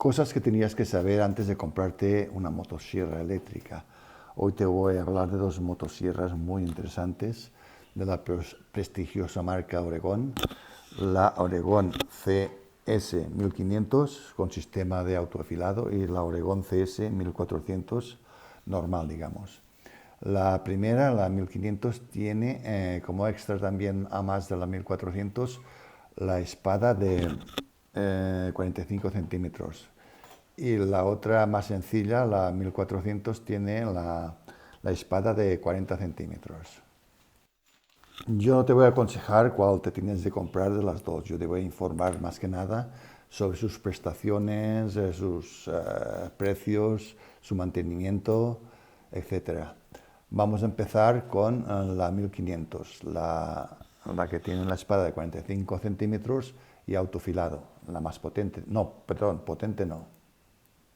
Cosas que tenías que saber antes de comprarte una motosierra eléctrica. Hoy te voy a hablar de dos motosierras muy interesantes de la prestigiosa marca Oregon. La Oregon CS 1500 con sistema de autoafilado y la Oregon CS 1400 normal, digamos. La primera, la 1500, tiene como extra también, a más de la 1400, la espada de 45 centímetros. Y la otra más sencilla, la 1400, tiene la espada de 40 centímetros. Yo no te voy a aconsejar cuál te tienes de comprar de las dos. Yo te voy a informar más que nada sobre sus prestaciones, sus precios, su mantenimiento, etcétera. Vamos a empezar con la 1500, la que tiene la espada de 45 centímetros y autofilado, la más potente. No, perdón, potente no.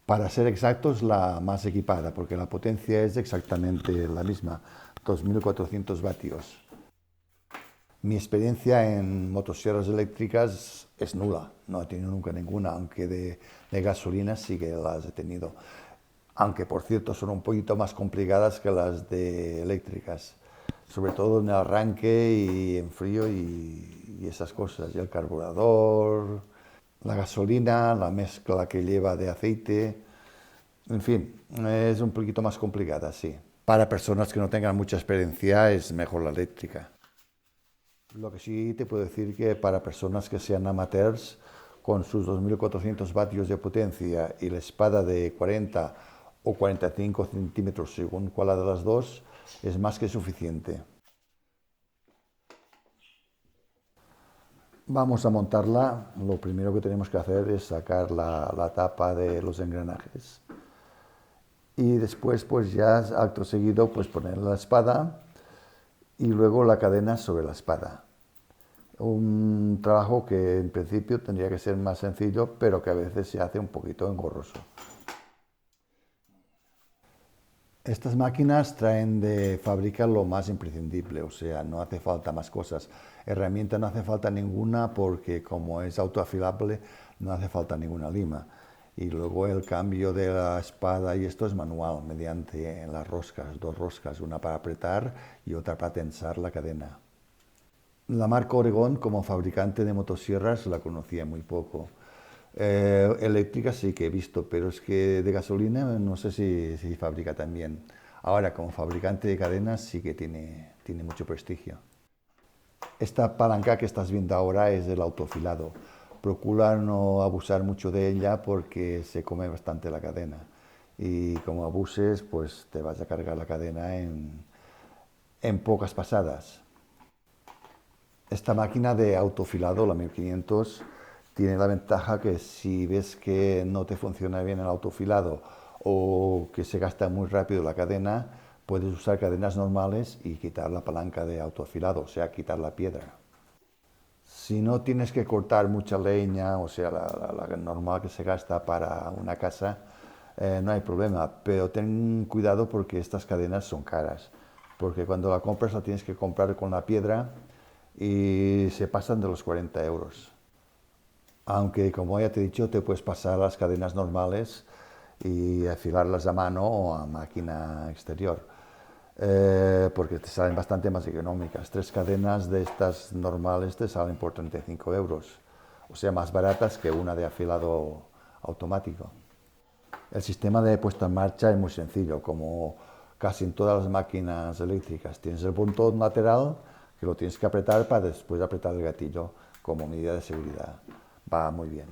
Para ser exactos, la más equipada, porque la potencia es exactamente la misma, 2400 vatios. Mi experiencia en motosierras eléctricas es nula, no he tenido nunca ninguna, aunque de gasolina sí que las he tenido. Aunque, por cierto, son un poquito más complicadas que las de eléctricas, sobre todo en el arranque y en frío y esas cosas, y el carburador, la gasolina, la mezcla que lleva de aceite, en fin, es un poquito más complicada, sí. Para personas que no tengan mucha experiencia es mejor la eléctrica. Lo que sí te puedo decir que para personas que sean amateurs, con sus 2400 vatios de potencia y la espada de 40 o 45 centímetros, según cuál de las dos, es más que suficiente. Vamos a montarla. Lo primero que tenemos que hacer es sacar la tapa de los engranajes. Y después, pues ya acto seguido, pues poner la espada y luego la cadena sobre la espada. Un trabajo que en principio tendría que ser más sencillo, pero que a veces se hace un poquito engorroso. Estas máquinas traen de fábrica lo más imprescindible, o sea, no hace falta más cosas. Herramienta no hace falta ninguna porque como es autoafilable no hace falta ninguna lima. Y luego el cambio de la espada y esto es manual, mediante las roscas, dos roscas, una para apretar y otra para tensar la cadena. La marca Oregon como fabricante de motosierras la conocía muy poco. Eléctrica sí que he visto, pero es que de gasolina no sé si fabrica también. Ahora, como fabricante de cadenas sí que tiene mucho prestigio. Esta palanca que estás viendo ahora es del autofilado. Procura no abusar mucho de ella porque se come bastante la cadena. Y como abuses, pues te vas a cargar la cadena en pocas pasadas. Esta máquina de autofilado, la 1500, tiene la ventaja que si ves que no te funciona bien el autofilado o que se gasta muy rápido la cadena, puedes usar cadenas normales y quitar la palanca de autoafilado, o sea, quitar la piedra. Si no tienes que cortar mucha leña, o sea, la normal que se gasta para una casa, no hay problema, pero ten cuidado porque estas cadenas son caras, porque cuando la compras la tienes que comprar con la piedra y se pasan de los 40 euros. Aunque, como ya te he dicho, te puedes pasar las cadenas normales y afilarlas a mano o a máquina exterior, porque te salen bastante más económicas. Tres cadenas de estas normales te salen por 35 euros, o sea, más baratas que una de afilado automático. El sistema de puesta en marcha es muy sencillo, como casi en todas las máquinas eléctricas. Tienes el botón lateral que lo tienes que apretar para después apretar el gatillo como medida de seguridad. Va muy bien.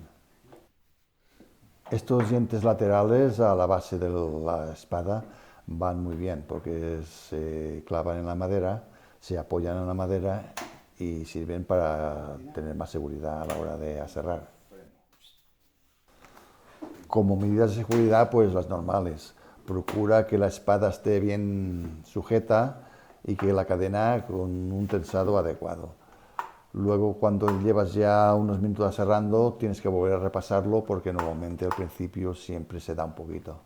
Estos dientes laterales a la base de la espada van muy bien porque se clavan en la madera, se apoyan en la madera y sirven para tener más seguridad a la hora de aserrar. Como medidas de seguridad, pues las normales. Procura que la espada esté bien sujeta y que la cadena con un tensado adecuado. Luego, cuando llevas ya unos minutos aserrando, tienes que volver a repasarlo porque normalmente al principio siempre se da un poquito.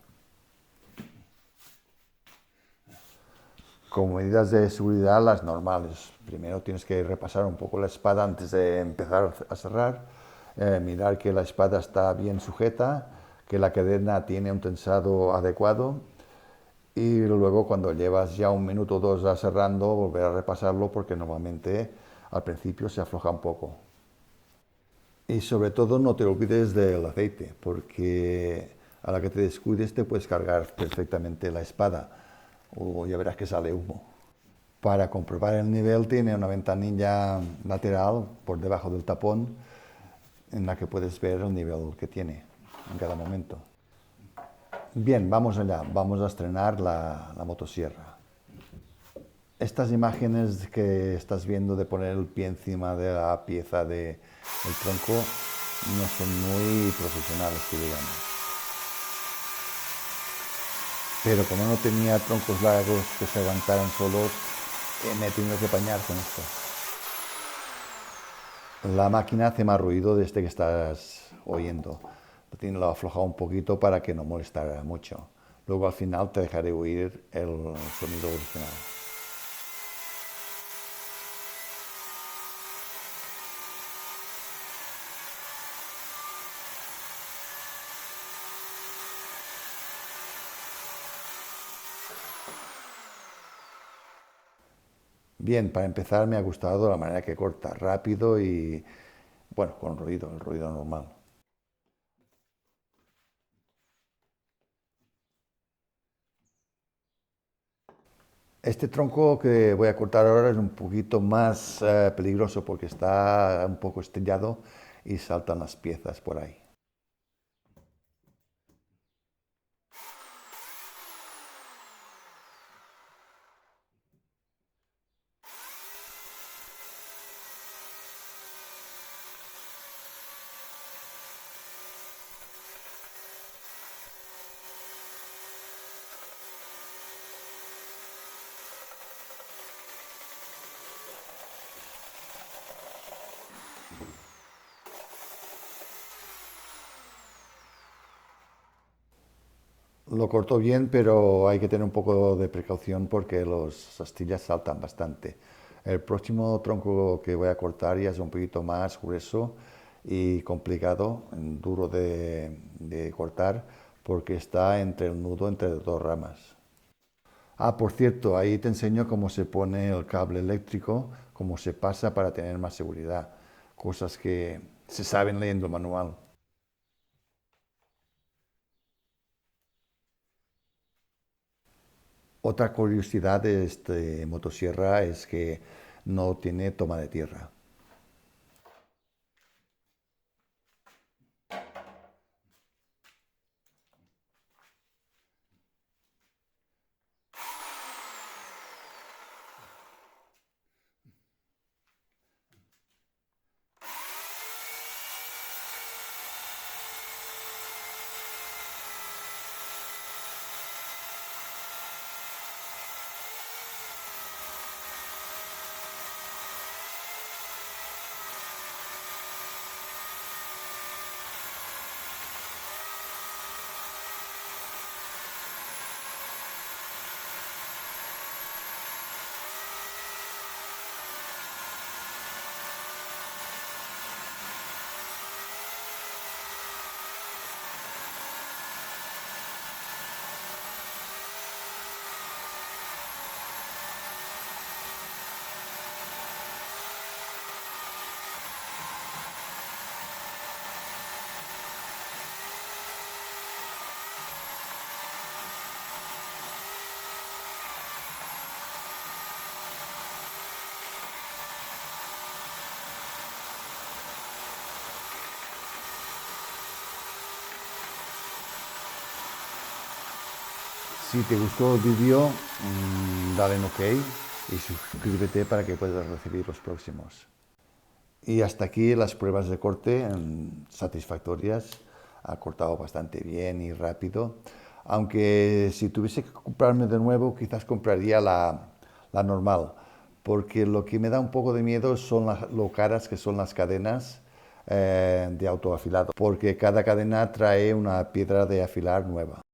Como medidas de seguridad, las normales. Primero tienes que repasar un poco la espada antes de empezar a cerrar, mirar que la espada está bien sujeta, que la cadena tiene un tensado adecuado y luego cuando llevas ya 1 minuto o dos cerrando, volver a repasarlo porque normalmente al principio se afloja un poco. Y sobre todo no te olvides del aceite, porque a la que te descuides te puedes cargar perfectamente la espada o ya verás que sale humo. Para comprobar el nivel tiene una ventanilla lateral por debajo del tapón en la que puedes ver el nivel que tiene en cada momento. Bien, vamos allá, vamos a estrenar la motosierra. Estas imágenes que estás viendo de poner el pie encima de la pieza del tronco no son muy profesionales, que digamos. Pero como no tenía troncos largos que se aguantaran solos, me he tenido que apañar con esto. La máquina hace más ruido desde que estás oyendo. Lo he aflojado un poquito para que no molestara mucho. Luego al final te dejaré oír el sonido original. Bien, para empezar me ha gustado la manera que corta, rápido y, bueno, con ruido, el ruido normal. Este tronco que voy a cortar ahora es un poquito más peligroso porque está un poco estrellado y saltan las piezas por ahí. Lo corto bien, pero hay que tener un poco de precaución porque las astillas saltan bastante. El próximo tronco que voy a cortar ya es un poquito más grueso y complicado, duro de cortar, porque está entre el nudo entre dos ramas. Ah, por cierto, ahí te enseño cómo se pone el cable eléctrico, cómo se pasa para tener más seguridad, cosas que se saben leyendo el manual. Otra curiosidad de este motosierra es que no tiene toma de tierra. Si te gustó el vídeo, dale en OK y suscríbete para que puedas recibir los próximos. Y hasta aquí las pruebas de corte satisfactorias. Ha cortado bastante bien y rápido. Aunque si tuviese que comprarme de nuevo, quizás compraría la normal. Porque lo que me da un poco de miedo son lo caras que son las cadenas de autoafilado. Porque cada cadena trae una piedra de afilar nueva.